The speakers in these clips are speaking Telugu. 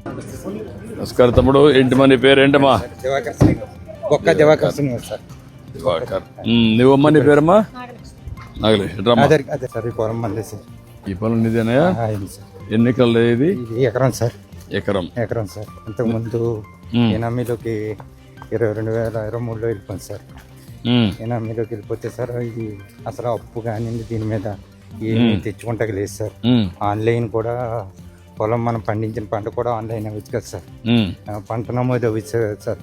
నమస్కారం తమ్ముడు. ఏంటి మన పేరు ఏంటమ్మా? దివాకర్. నువ్వమ్మా నీ పేరమ్మా? నాగలే. ఈ పొలం నిదేనా? ఎన్ని ఎకరాలు ఇది? ఎకరం సార్. ఎకరం సార్. ఇంతకుముందు ఎనామీలోకి 2023లో వెళ్ళిపోయింది సార్. ఎనామీలోకి వెళ్ళిపోతే సార్ ఇది అసలు అప్పు కానీ దీని మీద ఏమి తెచ్చుకుంటా లేదు సార్. ఆన్లైన్ కూడా పొలం మనం పండించిన పంట కూడా ఆన్లైన్ అవ్వచ్చు కదా సార్. పంట నమోదు అవ్వచ్చు కదా సార్.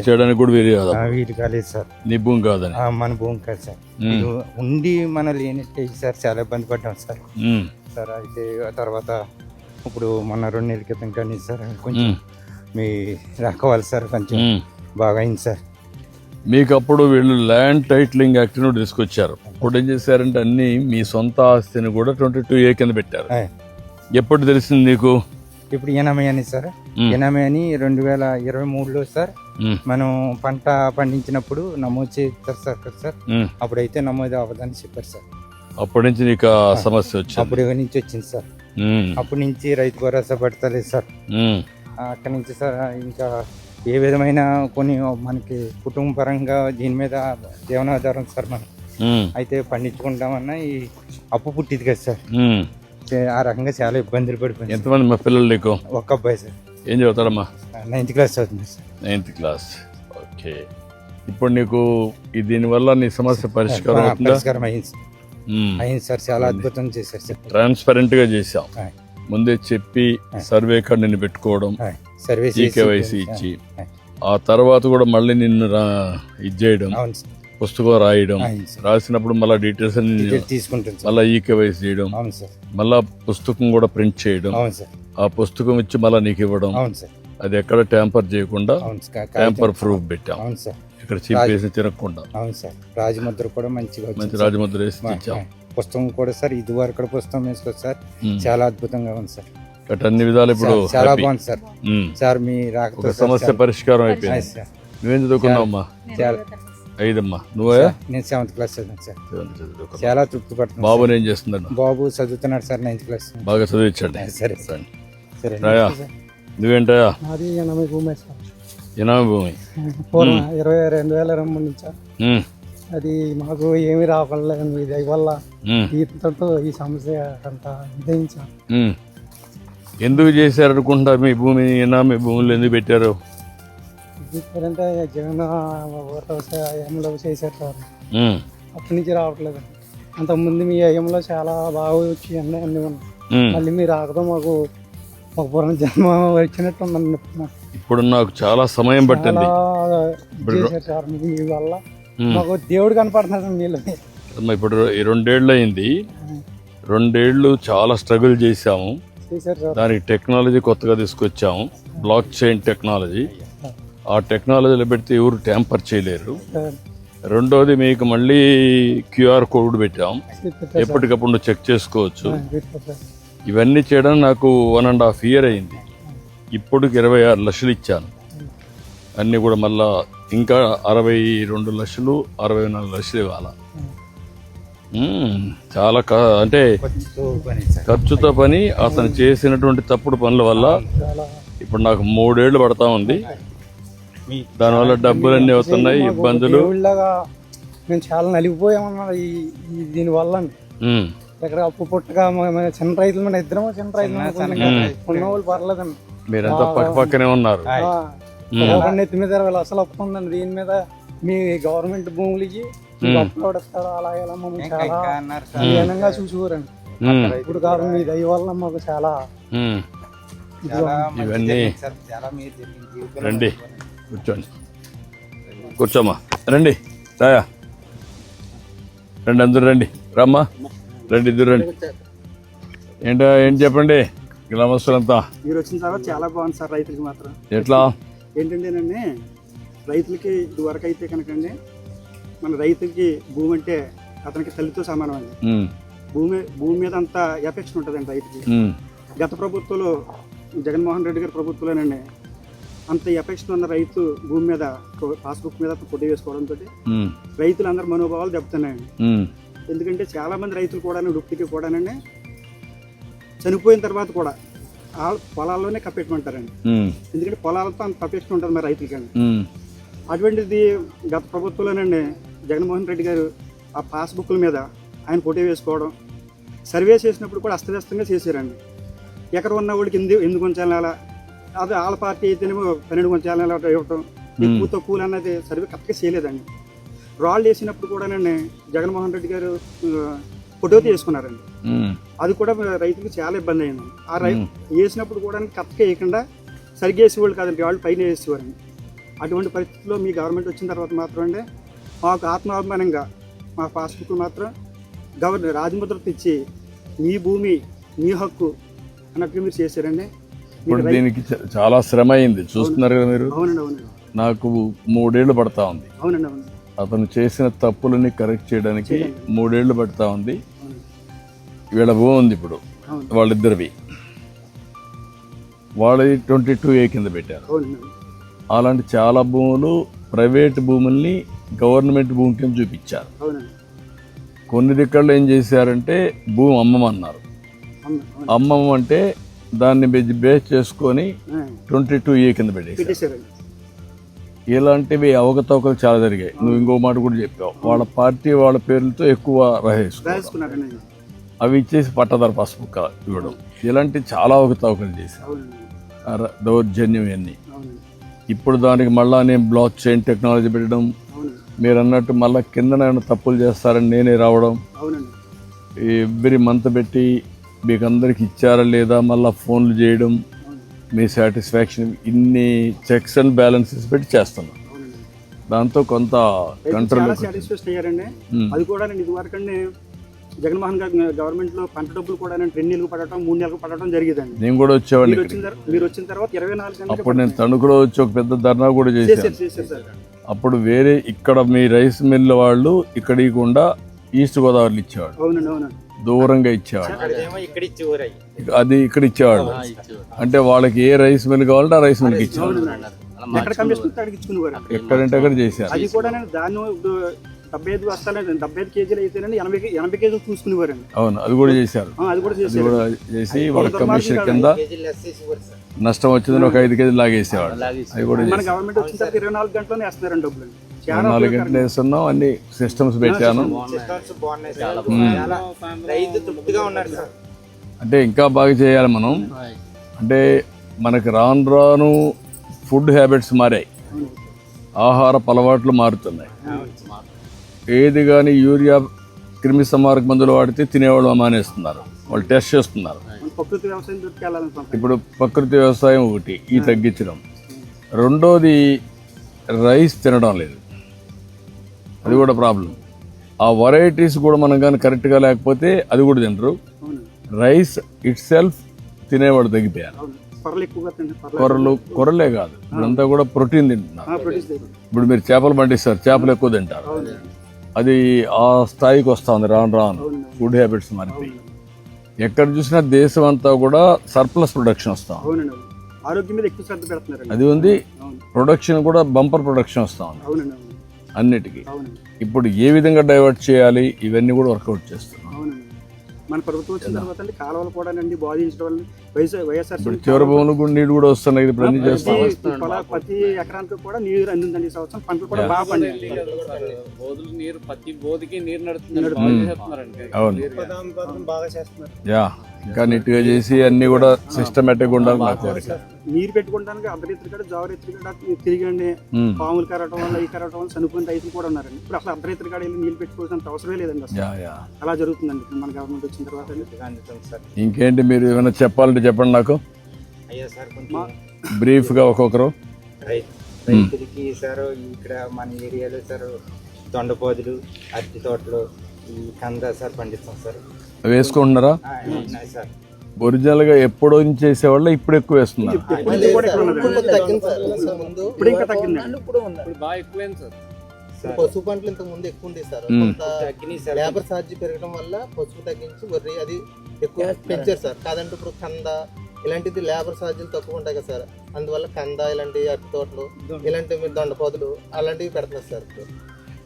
చేయడానికి కూడా వీలు కాలేదు సార్. నీ భూమి కాదని? మన భూమి కాదు సార్. ఉండి మనం లేనట్టే సార్ చాలా ఇబ్బంది పడ్డాం సార్. సార్ అయితే తర్వాత ఇప్పుడు మొన్న 2 నెలల క్రితం కానీ సార్ కొంచెం మీ రావాలి సార్ కొంచెం బాగా అయింది సార్. మీకు అప్పుడు వీళ్ళు ల్యాండ్ టైటిలింగ్ యాక్ట్ ను తీసుకొచ్చారు. ఇప్పుడు ఏం చేశారంటే అన్ని మీ సొంత ఆస్తిని కూడా 22A కింద పెట్టారు. ఎప్పుడు తెలిసింది నీకు? ఇప్పుడు ఎనామీ అని సార్. ఎనామీ అని 2023లో సార్ మనం పంట పండించినప్పుడు నమోదు చేస్తారు సార్. అప్పుడైతే నమోదు అవ్వదని చెప్పారు సార్. అప్పటి నుంచి నీకు సమస్య వచ్చింది? అప్పుడు నుంచి వచ్చింది సార్. అప్పటి నుంచి రైతు భరోసా పడతలేదు సార్. అక్కడి నుంచి సార్ ఇంకా ఏ విధమైన కొన్ని మనకి కుటుంబ పరంగా దీని మీద జీవనాధారం సార్ మనం అయితే పండించుకుంటామన్నా ఈ అప్పు పుట్టింది కదా సార్. ఆ రకంగా చాలా ఇబ్బందులు పడిపోయింది. ఎంతమంది మా పిల్లలు నీకు? ఒక్క అబ్బాయి సార్. ఏం చదువుతాడమ్మా? 9th క్లాస్ చదువుతుంది సార్. 9th class. ఓకే. ఇప్పుడు నీకు దీనివల్ల నీ సమస్య పరిష్కారం అయింది సార్. చాలా అద్భుతం చేశారు సార్. ట్రాన్స్పరెంట్ గా చేసాం. ముందే చెప్పి సర్వే కార్డు నిన్ను పెట్టుకోవడం, ఈకేవైసీ ఇచ్చి ఆ తర్వాత కూడా మళ్ళీ నిన్ను ఇది చేయడం, పుస్తకం రాయడం, రాసినప్పుడు మళ్ళీ డీటెయిల్స్ తీసుకుంటాం, మళ్ళీ ఈకేవైసీ చేయడం, మళ్ళా పుస్తకం కూడా ప్రింట్ చేయడం, ఆ పుస్తకం ఇచ్చి మళ్ళీ నీకు ఇవ్వడం. అది ఎక్కడ ట్యాంపర్ చేయకుండా ట్యాంపర్ ప్రూఫ్ పెట్టాం. ఇక్కడ చీపేసి తిరగకుండా రాజముద్ర కూడా మంచి రాజముద్ర వేసి ఇచ్చాం. పుస్తకం కూడా సార్ ఇది వరకు పుస్తకం వేసుకోవచ్చు సార్. చాలా అద్భుతంగా ఉంది సార్. అన్ని విధాలు ఇప్పుడు చాలా బాగుంది సార్. సార్ మీ రాక సమస్య పరిష్కారం అయిపోయింది. నువ్వేం చదువుకున్నావమ్మా? 5 నువ్వే? నేను 7th క్లాస్ చదివాను సార్. చాలా తృప్తి పడుతుంది. బాబు ఏం చేస్తున్నాడు? బాబు చదువుతున్నాడు సార్ 9th క్లాస్. బాగా చదివించండి. సరే సరే. నువ్వేంటయా? అది ఎనామీ భూమి సార్. ఎనామీ భూమి 2023 నుంచి అది మాకు ఏమి రావట్లేదు. మీ దయ వల్ల ఈతతో ఈ సమస్య అంతా ఇదైంది సార్. ఎందుకు చేశారు అనుకుంటా? మీ భూమి ఎనామీ భూములు ఎందుకు పెట్టారు? అంటే జగన్ వ్యవసాయంలో చేశారు సార్. అప్పటి నుంచి రావట్లేదు. అంతకుముందు మీ అయ్యంలో చాలా బాగా వచ్చి అన్నీ ఉన్నాయి. మళ్ళీ మీరు రాకతో మాకు ఒక పూర్ణ జన్మ వచ్చినట్టు ఉందండి. ఇప్పుడు నాకు చాలా సమయం పట్టింది సార్. మీ వల్ల మాకు దేవుడు కనపడుతున్నాడు మీలో. ఇప్పుడు 2 ఏళ్ళు అయింది. 2 ఏళ్ళు చాలా స్ట్రగుల్ చేసాము. దానికి టెక్నాలజీ కొత్తగా తీసుకొచ్చాము, బ్లాక్ చైన్ టెక్నాలజీ. ఆ టెక్నాలజీలో పెడితే ఎవరు ట్యాంపర్ చేయలేరు. రెండోది మీకు మళ్ళీ QR కోడ్ పెట్టాం, ఎప్పటికప్పుడు నువ్వు చెక్ చేసుకోవచ్చు. ఇవన్నీ చేయడం నాకు 1.5 year అయింది. ఇప్పుడు 26 లక్షలు ఇచ్చాను. అన్నీ కూడా మళ్ళా ఇంకా 62 లక్షలు 64 లక్షలు ఇవ్వాల. చాలా అంటే ఖర్చుతో పని. అతను చేసినటువంటి తప్పుడు పనుల వల్ల ఇప్పుడు నాకు 3 ఏళ్ళు పడతా ఉంది. దానివల్ల డబ్బులన్నీ అవుతున్నాయి, ఇబ్బందులు. మేము చాలా నలిగిపోయామన్నా దీని వల్ల. ఇక్కడ అప్పు పుట్టగా చిన్న రైతులు మన ఇద్దరం చిన్న రైతులు ఉన్న వాళ్ళు పర్లేదండి. మీరంతా పక్క పక్కనే ఉన్నారు. నెత్తి మీద 20 లక్షలు అప్పు ఉందండి. దీని మీద మీ గవర్నమెంట్ భూములు ఇచ్చి అప్పుడొస్తాడు అలా ఇలా మమ్మల్ని చాలా హీనంగా చూసుకోరండి. ఇప్పుడు కాదు మీ దయ వల్ల మాకు చాలా ఇవన్నీ. రండి కూర్చోండి, కూర్చోమ్మా. రండి రాయా, రండి అందరు రండి. రమ్మా రండి, ఇద్దరు రండి. ఏం చెప్పండి గ్రామస్తులంతా? మీరు వచ్చిన తర్వాత చాలా బాగుంది సార్. రైతులకి మాత్రం ఎట్లా ఏంటంటేనండి, రైతులకి ఇదివరకు అయితే కనుకండి మన రైతుకి భూమి అంటే అతనికి తల్లితో సమానం అండి. భూమి మీద అంత ఎఫెక్షన్ ఉంటుందండి రైతుకి. గత ప్రభుత్వంలో జగన్మోహన్ రెడ్డి గారి ప్రభుత్వంలోనండి అంత ఎఫెక్షన్ ఉన్న రైతు భూమి మీద పాస్బుక్ మీద ఫోటో వేసుకోవడంతో రైతులందరూ మనోభావాలు దెబ్బతున్నాయండి. ఎందుకంటే చాలా మంది రైతులు కూడా డుప్లికి కూడానండి చనిపోయిన తర్వాత కూడా ఆ పొలాల్లోనే కప్పెట్టుకుంటారండి. ఎందుకంటే పొలాలతో అంత కప్పెట్టుకు ఉంటుంది మరి రైతులకండి. అటువంటిది గత ప్రభుత్వంలోనండి జగన్మోహన్ రెడ్డి గారు ఆ పాస్బుక్ల మీద ఆయన ఫోటో వేసుకోవడం, సర్వే చేసినప్పుడు కూడా అస్తవ్యస్తంగా చేశారండి. ఎకరం ఉన్న వాడికి ఎందుకు ఉంచాలి అలా, అదే వాళ్ళ పార్టీ అయితేనేమో 12 ఉంచాలి అలా ఇవ్వటం, ఎక్కువ తక్కువలు అన్నది సర్వే కరెక్ట్గా చేయలేదండి. రాళ్ళు వేసినప్పుడు కూడానండి జగన్మోహన్ రెడ్డి గారు ఫోటో తీసుకున్నారండి. అది కూడా రైతులకు చాలా ఇబ్బంది అయిందండి. ఆ వేసినప్పుడు కూడా కరెక్ట్గా వేయకుండా సరిగ్గా వేసేవాళ్ళు కాదండి, వాళ్ళు పైన వేసేవారండి. అటువంటి పరిస్థితుల్లో మీ గవర్నమెంట్ వచ్చిన తర్వాత మాత్రం అండి మాకు ఆత్మాభిమానంగా మా పాస్బుక్ మాత్రం రాజముద్ర తెచ్చి మీ భూమి మీ హక్కు అన్నట్టుగా మీరు చేశారండి. ఇప్పుడు దీనికి చాలా శ్రమ అయింది, చూస్తున్నారు కదా మీరు. అవునండి, అవునండి, నాకు 3 ఏళ్ళు పడతా ఉంది. అవునండి, అవునండి. అతను చేసిన తప్పులని కరెక్ట్ చేయడానికి 3 ఏళ్ళు పడతా ఉంది. వీళ్ళ భూమి ఉంది ఇప్పుడు వాళ్ళిద్దరివి, వాళ్ళది 22A కింద పెట్టారు. అలాంటి చాలా భూములు ప్రైవేట్ భూముల్ని గవర్నమెంట్ భూమి కింద చూపించారు. కొన్ని దిక్కల్లో ఏం చేశారంటే భూమి అమ్మమన్నారు. అమ్మమంటే దాన్ని బేస్ చేసుకొని 22A కింద పెట్టేశారు. ఇలాంటివి అవకతవకలు చాలా జరిగాయి. నువ్వు ఇంకో మాట కూడా చెప్పావు, వాళ్ళ పార్టీ వాళ్ళ పేర్లతో ఎక్కువ రాసేసుకున్నారు. అవి ఇచ్చేసి పట్టదారు పాస్బుక్ ఇవ్వడం, ఇలాంటి చాలా అవకతవకలు చేశారు, దౌర్జన్యం ఇవన్నీ. ఇప్పుడు దానికి మళ్ళా నేను బ్లాక్ చైన్ టెక్నాలజీ పెట్టడం, మీరు అన్నట్టు మళ్ళీ కింద తప్పులు చేస్తారని నేనే రావడం, ఎవ్రీ మంత్ పెట్టి మీకు అందరికి ఇచ్చారా లేదా మళ్ళీ ఫోన్లు చేయడం, మీ సాటిస్ఫాక్షన్, ఇన్ని చెక్స్ అండ్ బ్యాలెన్సెస్ పెట్టి చేస్తున్నాం. దాంతో కొంత కంట్రోల్ సాటిస్ఫాక్షన్ అయ్యారండి. అది కూడా నేను ఇదివరకండి జగన్మోహన్ గారి గవర్నమెంట్ లో పంట డబ్బులు కూడా 2 నెలలకు పడటం 3 నెలలకు పడటం జరిగేదండి. నేను కూడా వచ్చేవాడిని. మీరు వచ్చిన తర్వాత 24 గంటలు అప్పుడు నేను తణుకులో వచ్చి ఒక పెద్ద ధర్నా కూడా చేశాను. అప్పుడు వేరే ఇక్కడ మీ రైస్ మిల్ వాళ్ళు ఇక్కడ ఇవ్వకుండా ఈస్ట్ గోదావరిలో ఇచ్చేవాడు. అవునండి, అవునండి, దూరంగా ఇచ్చేవాడు. అది ఇక్కడ ఇచ్చేవాడు. అంటే వాళ్ళకి ఏ రైస్ మిల్ కావాలంటే ఆ రైస్ మిల్కి ఇచ్చేవాడు. ఎక్కడంటే అక్కడ చేశారు. అది కూడా దాన్ని 75 బస్తాలు 75 కేజీలు అయితేనండి 80 కేజీలు చూసుకునేవారండి. అవును, అది కూడా చేశారు. అది కూడా చేసి వాళ్ళ కమిషన్ కింద నష్టం వచ్చిందని ఒక 5 కేజీలు లాగేసేవాడు. అది కూడా మన గవర్నమెంట్ వచ్చిన తర్వాత 24 గంటలోనే వేస్తున్నారండి డబ్బులు. 24 గంటలు వేస్తున్నాం, అన్ని సిస్టమ్స్ పెట్టాను. అంటే ఇంకా బాగా చేయాలి మనం. అంటే మనకి రాను రాను ఫుడ్ హ్యాబిట్స్ మారాయి, ఆహారపు అలవాట్లు మారుతున్నాయి. ఏది కానీ యూరియా క్రిమి సంహారక మందులు వాడితే తినేవాళ్ళు మానేస్తున్నారు, వాళ్ళు టెస్ట్ చేస్తున్నారు. ఇప్పుడు ప్రకృతి వ్యవసాయం ఒకటి ఈ తగ్గించడం, రెండోది రైస్ తినడం లేదు, అది కూడా ప్రాబ్లం. ఆ వెరైటీస్ కూడా మనం కానీ కరెక్ట్గా లేకపోతే అది కూడా తినరు. రైస్ ఇట్ సెల్ఫ్ తినేవాడు తగ్గిపోయారు. కొర్రలే కాదు, ఇప్పుడంతా కూడా ప్రోటీన్ తింటున్నారు. ఇప్పుడు మీరు చేపలు పండిస్తారు, చేపలు ఎక్కువ తింటారు. అది ఆ స్థాయికి వస్తూ ఉంది రాను రాను. ఫుడ్ హ్యాబిట్స్ మారిపోయి ఎక్కడ చూసినా దేశం అంతా కూడా సర్ప్లస్ ప్రొడక్షన్ వస్తాం. ఆరోగ్యం మీద ఎక్కువ శ్రద్ధ పెడుతున్నారు. అది ఉంది, ప్రొడక్షన్ కూడా బంపర్ ప్రొడక్షన్ వస్తా ఉంది అన్నిటికీ. ఇప్పుడు ఏ విధంగా డైవర్ట్ చేయాలి ఇవన్నీ కూడా వర్కౌట్ చేస్తున్నాం. మన ప్రభుత్వం వచ్చిన తర్వాత కాలువలు కూడా బాధించడం వల్ల వైఎస్ఆర్ చివరి భూములు కూడా నీళ్ళు కూడా వస్తున్నాయి. ఇప్పుడు అన్ని చేస్తాం. ప్రతి ఎకరానికి కూడా నీరు అందిందండి. సంవత్సరం పంటలు కూడా బాగా పండింది. అవును, ఇంకా నీట్గా చేసి అన్ని కూడా సిస్టమేటిక్ ఉండాలి. నా కోరిక నీరు పెట్టుకోవడానికి అర్ధరేత్రి కాడ జావరేత్రి కాడ తిరిగండి. పాములు కరవటం వల్ల ఈ కరవటం వల్ల చనిపోయిన రైతులు కూడా ఉన్నారండి. ఇప్పుడు అసలు అర్ధరేత్రి కాడ వెళ్ళి నీళ్ళు పెట్టుకోవాల్సిన అవసరమే లేదండి. అలా జరుగుతుందండి మన గవర్నమెంట్ వచ్చిన తర్వాత. ఇంకేంటి మీరు ఏమైనా చెప్పాలంటే చెప్పండి నాకు బ్రీఫ్ గా ఒక్కొక్కరు. రైతులకి సార్ ఇక్కడ మన ఏరియాలో సార్ దొండపోదులు, అరటి తోటలు, ఈ కంద సార్ పండిస్తాం సార్. వేసుకుంటున్నారా? సార్ ఒరిజినల్ గా ఎప్పుడో చేసేవాళ్ళు ఇప్పుడు ఎక్కువ వేస్తున్నారు. పసుపు పంటలు ఇంతకు ముందు ఎక్కువ ఉంది సార్. లేబర్ ఛార్జ్ పెరగడం వల్ల పసుపు తగ్గించి వరి అది ఎక్కువ పెంచారు సార్. కాదంటే ఇప్పుడు కంద ఇలాంటిది లేబర్ ఛార్జీలు తక్కువ ఉంటాయి కదా సార్. అందువల్ల కంద ఇలాంటి అరటి తోటలు ఇలాంటి దొండపోతులు అలాంటివి పెడుతున్నారు సార్. ఇప్పుడు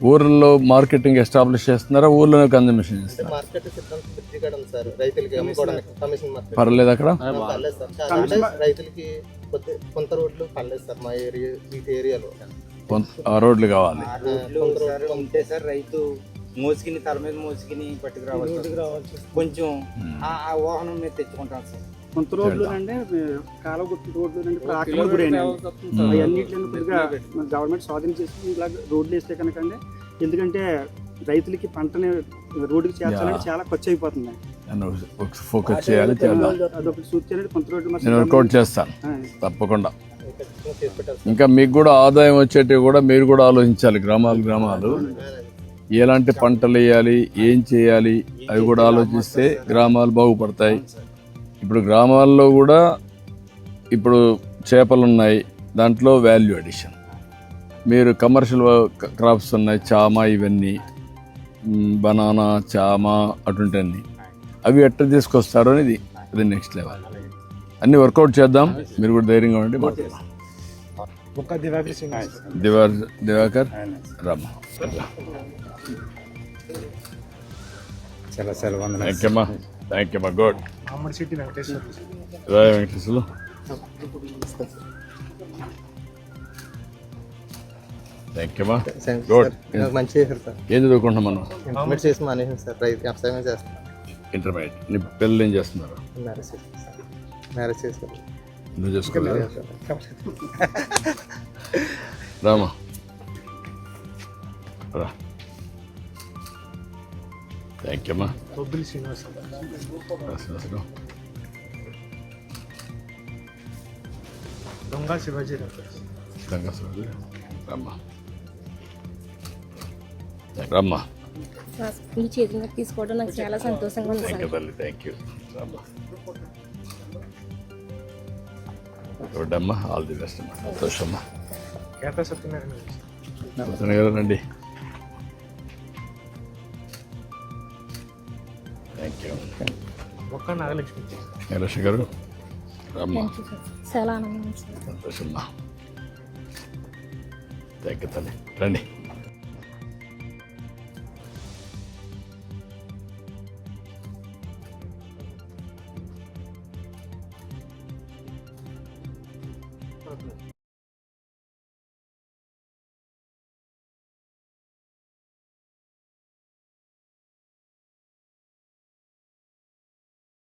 ఊర్లలో మార్కెటింగ్ ఎస్టాబ్లిష్ చేస్తున్నారా, ఊర్లోనే కన్జంప్షన్ అంటే చేస్తున్నారా? మార్కెట్ సిద్ధాంతం బ్రిడ్జి కాడ ఉంది సార్, రైతులకి అమ్ముకోవడానికి కమిషన్ మార్కెట్ పర్లేదు అక్కడ పర్లేదు సార్. కాదంటే రైతులకి కొంత రోడ్లు పర్లేదు సార్ మా ఏరియా ఈ ఏరియాలో. ఆ రోడ్లు కావాలి. ఉంటే సార్ రైతు మోసుకుని తల మీద మోసుకుని పట్టుకురావాలి సార్. కొంచెం ఆ వాహనం మీద తెచ్చుకుంటాం సార్. కొంత రోడ్లు అంటే కాలువ గుట్టు రోడ్లు అంటే ఇప్పుడు ఆక్రమణ గురైనాయి. అవన్నిటిని కొద్దిగా మన గవర్నమెంట్ స్వాధీనం చేసి ఇలా రోడ్లు వేస్తే కనుకండి, ఎందుకంటే రైతులకి పంటని రోడ్డుకి చేర్చాలంటే చాలా ఖర్చు అయిపోతుంది. ఫోకస్ చేయాలి, చేద్దాం. అదొకటి సూచి అనేది కొంత రోడ్లు నేను వర్కౌట్ చేస్తాను తప్పకుండా. చేసి పెట్టారు ఇంకా మీకు కూడా ఆదాయం వచ్చేటివి కూడా మీరు కూడా ఆలోచించాలి. గ్రామాలు ఎలాంటి పంటలు వేయాలి, ఏం చేయాలి, అవి కూడా ఆలోచిస్తే గ్రామాలు బాగుపడతాయి. ఇప్పుడు గ్రామాల్లో కూడా ఇప్పుడు చేపలు ఉన్నాయి, దాంట్లో వాల్యూ అడిషన్. మీరు కమర్షియల్ క్రాప్స్ ఉన్నాయి, చామ, ఇవన్నీ బనానా, చామ అటుంటన్నీ, అవి ఎట్లా తీసుకొస్తారు అనేది అది నెక్స్ట్ లెవెల్. అన్నీ వర్కౌట్ చేద్దాం. మీరు కూడా ధైర్యంగా ఉండి మాట్లాడదాం. దివాకర్ రామ్. చాలా సెలవు. థ్యాంక్ యూ మా గుడ్. వెంకటేశ్వర్లు థ్యాంక్ యూ మా గుడ్. మంచి చేశారు సార్. ఏం చదువుకుంటున్నాం మనం? ఇంటర్మీడియట్ చేసి మానేసింది సార్, రైతు వ్యవసాయం చేస్తాం. ఇంటర్మీడియట్. నీ పిల్లలు ఏం చేస్తున్నారు? మ్యారేజ్ చేశారు. నువ్వు చేసుకోలేదు? రామా రా. థ్యాంక్ యూ అమ్మా. శ్రీనివాసరావు. దొంగ శివాజీ రమ్మా రమ్మా. మీ చేతి మీద తీసుకోవడం నాకు చాలా సంతోషంగా ఉంది థ్యాంక్ యూ సార్. తల్లి, థ్యాంక్ యూ. రమ్మా చూడమ్మా, ఆల్ ది బెస్ట్ అమ్మా. సంతోషమ్మా. సత్యనారాయణ గారు రండి. Thank you. నాగలక్ష్మి గారు రమ్మా. Thank you sir. చాలా ఆనందంగా ఉంది సార్. సంతోషమ్మా. థ్యాంక్ యూ తల్లి, రండి.